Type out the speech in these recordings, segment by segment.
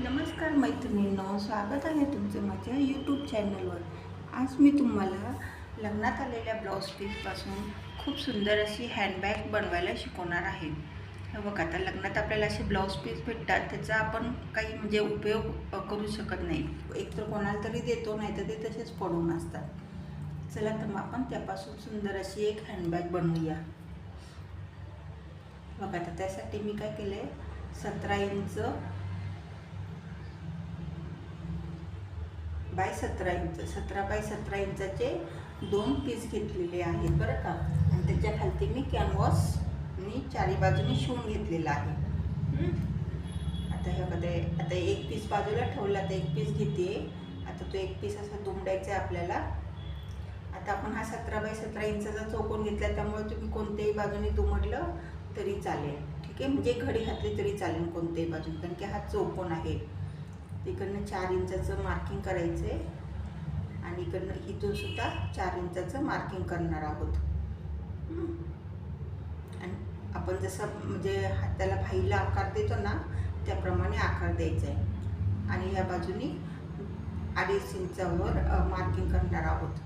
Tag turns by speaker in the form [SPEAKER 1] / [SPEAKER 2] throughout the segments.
[SPEAKER 1] नमस्कार मैत्रिणींनो, स्वागत आहे तुमचं माझ्या यूट्यूब चॅनलवर. आज मी तुम्हाला लग्नात आलेल्या ब्लाऊज पीसपासून खूप सुंदर अशी हँडबॅग बनवायला शिकवणार आहे. हे बघा, आता लग्नात आपल्याला असे ब्लाऊज पीस भेटतात, त्याचा आपण काही म्हणजे उपयोग करू शकत नाही. एकतर कोणाला तरी देतो, नाही तर ते तसेच पडून असतात. चला तर मग आपण त्यापासून सुंदर अशी एक हँडबॅग बनवूया. बघा, आता त्यासाठी मी काय केलं आहे, 17 इंच बाय 17 इंच 17 बाय 17 इंचाचे 2 पीस घेतलेले आहेत बरं का. आणि त्याच्या खालती मी कॅनव्हासनी चारी बाजूने शिवून घेतलेला आहे. आता हे बघा, आता एक पीस बाजूला ठेवला, तर एक पीस घेते. आता तो एक पीस असा दुमडायचा आहे आपल्याला. आता आपण हा 17 बाय 17 इंचाचा चौकोन घेतला, त्यामुळे तुम्ही कोणत्याही बाजूने दुमडलं तरी चालेल. ठीक आहे, म्हणजे घडी घातली तरी चालेल कोणत्याही बाजूने, कारण की हा चौकोन आहे. इकडनं 4 इंचाचं मार्किंग करायचं आहे आणि इकडनं इथून सुद्धा 4 इंचाचं मार्किंग करणार आहोत. आणि आपण जसं म्हणजे हाताला भाईला आकार देतो ना, त्याप्रमाणे आकार द्यायचा आहे. आणि ह्या बाजूनी 2.5 इंचावर मार्किंग करणार आहोत.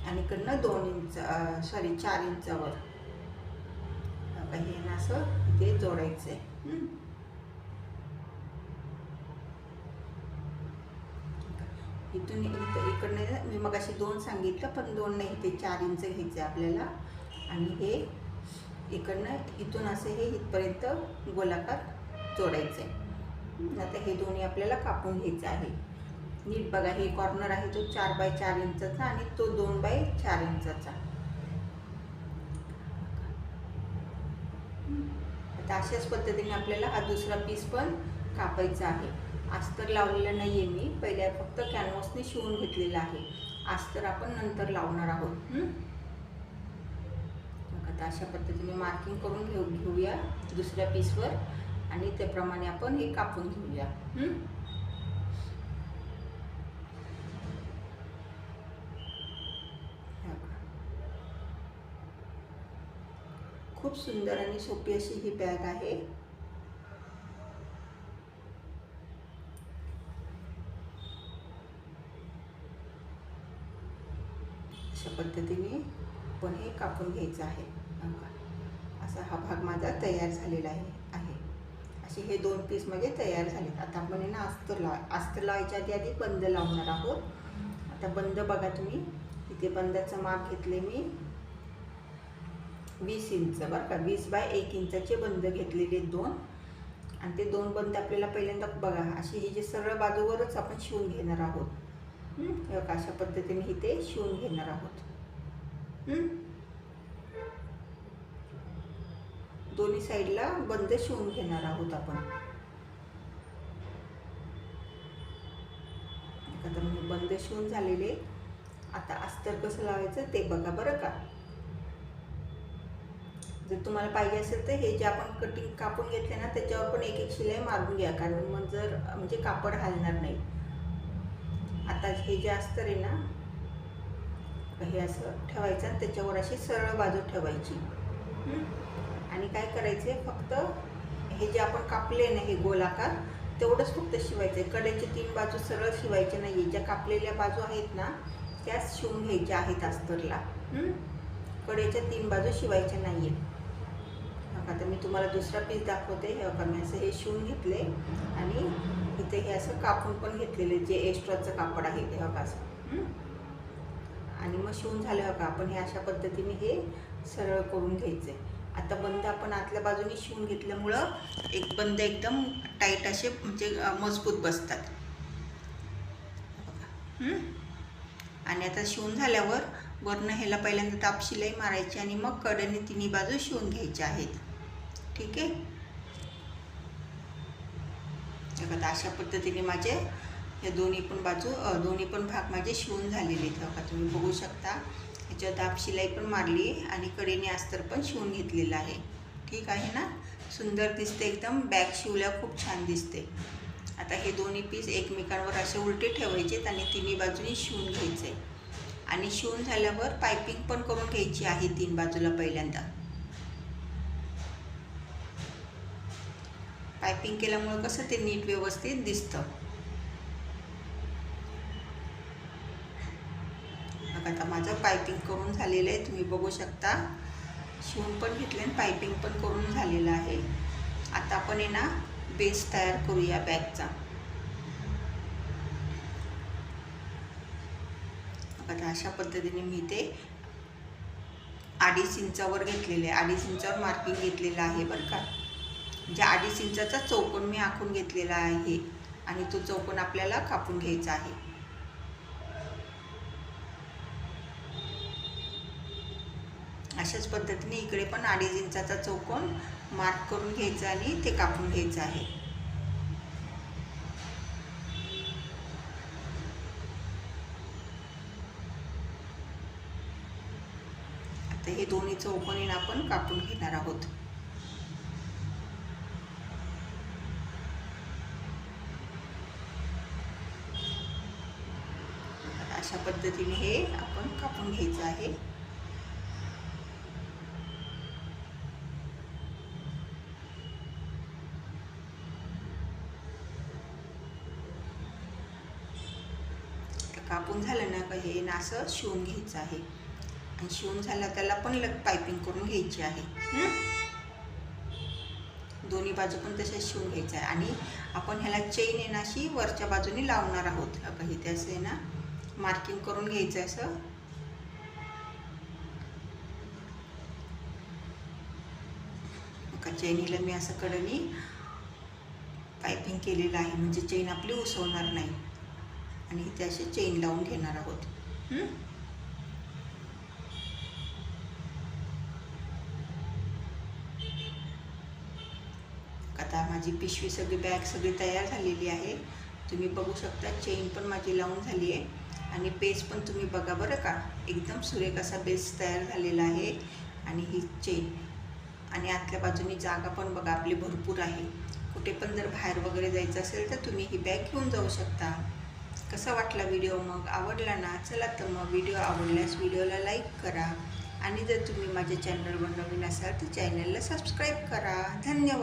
[SPEAKER 1] आणि इकडनं 4 इंचावर हे ना असं इथे जोडायचं आहे. इथून इकडनं मी मग अशी 2 सांगितलं, पण 2 नाही, ते 4 इंच घ्यायचे आपल्याला. आणि हे इकडनं इथून असं हे इथपर्यंत गोलाकार जोडायचं आहे. आता हे दोन्ही आपल्याला कापून घ्यायचं आहे. नीट बघा, हे कॉर्नर आहे तो 4 बाय 4 इंचाचा आणि तो 2 बाय 4 इंचाचा. आता अशाच पद्धतीने आपल्याला हा दुसरा पीस पण कापायचा आहे. अस्तर लावलेलं नाही आहे मी, पहिल्या फक्त कॅनव्हासने शिवून घेतलेलं आहे. अस्तर आपण नंतर लावणार आहोत. आता अशा पद्धतीने मार्किंग करून घेऊया दुसऱ्या पीसवर आणि त्याप्रमाणे आपण हे कापून घेऊया. खूप सुंदर आणि सोपी अशी ही बॅग आहे. अशा पद्धतीने पण हे कापून घ्यायचं आहे. असा हा भाग माझा तयार झालेला आहे. असे हे 2 पीस माझे तयार झालेत. आता आपण हे ना अस्तर लावायच्या आधी बंद लावणार आहोत. आता बंद बघा तुम्ही, इथे बंदाचं माप घेतले मी 20 इंच बरं का. 20 बाय 1 इंचाचे बंद घेतलेले 2. आणि ते 2 बंद आपल्याला पहिल्यांदा बघा, अशी ही जे सरळ बाजूवरच आपण शिवून घेणार आहोत. अशा पद्धतीने इथे शिवून घेणार आहोत. दोन्ही साईडला बंद शिवून घेणार आहोत आपण. आता बंद शिवून झालेले. आता अस्तर कसं लावायचं ते बघा बरं का. जर तुम्हाला पाहिजे असेल तर हे जे आपण कटिंग कापून घेतले ना, त्याच्यावर पण एक शिलाई मारून घ्या, कारण मग जर म्हणजे कापड हलणार नाही. आता हे जे अस्तर आहे ना, हे असं ठेवायचं आणि त्याच्यावर अशी सरळ बाजू ठेवायची. आणि काय करायचे, फक्त हे जे आपण कापले ना हे गोलाकार, तेवढंच फक्त शिवायचं आहे. कडेचे 3 बाजू सरळ शिवायचे नाही. ज्या कापलेल्या बाजू आहेत ना, त्याच शिवून घ्यायच्या आहेत अस्तरला. कडेच्या 3 बाजू शिवायच्या नाही आहेत. आता मी तुम्हाला दुसरा पीस दाखवते. हे बघा, मी असं हे शिवून घेतले आणि इथे हे असं कापून पण घेतलेले, जे एक्स्ट्राचं कापड आहे ते बघा असं. आणि मग शिवून झालं बघा, आपण हे अशा पद्धतीने हे सरळ करून घ्यायचे. आता बंद आपण आतल्या बाजूने शिवून घेतल्यामुळं एक बंद एकदम टाईट असे म्हणजे मजबूत बसतात. आणि आता शिवून झाल्यावर वरनं ह्याला पहिल्यांदा ताप शिलाई मारायची आणि मग कडेने तिन्ही बाजू शिवून घ्यायच्या आहेत. ठीक आहे. बघा, अशा पद्धतीने माझे हे दोन्ही पण भाग माझे शिवून झालेले आहेत. बघा, तुम्ही बघू शकता. ह्याच्यावर दाब शिलाई पण मारली आणि कडेने अस्तर पण शिवून घेतलेलं आहे. ठीक आहे ना. सुंदर दिसते एकदम. बॅग शिवल्यावर खूप छान दिसते. आता हे दोन्ही पीस एकमेकांवर असे उलटे ठेवायचे आणि तिन्ही बाजूनी शिवून घ्यायचे. आणि शिवून झाल्यावर पायपिंग पण करून घ्यायची आहे 3 बाजूला पहिल्यांदा. पायपिंग केल्यामुळं कसं ते नीट व्यवस्थित दिसतं. बघा आता माझं पायपिंग करून झालेलं आहे, तुम्ही बघू शकता. शिवून पण घेतले आणि पायपिंग पण करून झालेलं आहे. आता आपण आहे ना बेस तयार करूया बॅगचा. आता अशा पद्धतीने मी ते 2.5 इंचावर घेतलेले आहे. 2.5 इंचावर मार्किंग घेतलेलं आहे बरं का. म्हणजे 2.5 इंचाचा चौकोन मी आखून घेतलेला आहे आणि तो चौकोन आपल्याला कापून घ्यायचा आहे. अशाच पद्धतीने इकडे पण 2.5 इंचाचा चौकोन मार्क करून घ्यायचा आणि ते कापून घ्यायचं आहे. आता हे दोन्ही चौकोन आपण कापून घेणार आहोत. अशा पद्धतीने हे आपण कापून घ्यायचं आहे. कापून झालं ना का हे ना असं शिवून घ्यायचं आहे आणि शिवून झालं त्याला पण पायपिंग करून घ्यायची आहे. दोन्ही बाजू पण तसेच शिवून घ्यायचं आहे आणि आपण ह्याला चेन आहे ना अशी वरच्या बाजूने लावणार आहोत. आता इथे असं आहे ना मार्किंग करून घ्यायचं असं. चेनीला मी असं कडेने पायपिंग केलेलं आहे म्हणजे चेन आपली उसवणार नाही आणि इथे असे चेन लावून घेणार आहोत. आता माझी पिशवी सगळी बॅग सगळी तयार झालेली आहे. तुम्ही बघू शकता चेन पण माझी लावून झाली आहे आणि बेस पण तुम्ही बघा बरं का. एकदम सुरेख असा बेस तयार झालेला आहे आणि ही चेन आणि आतल्या बाजूनी जागा पण बघा आपली भरपूर आहे. कुठे पण जर बाहेर वगैरे जायचं असेल तर तुम्ही ही बॅग घेऊन जाऊ शकता. कसा वाटला व्हिडिओ? मग आवडला ना? चला तर मग व्हिडिओ आवडल्यास व्हिडिओला लाईक करा आणि जर तुम्ही माझ्या चॅनलवर नवीन असाल तर चॅनलला सबस्क्राईब करा. धन्यवाद.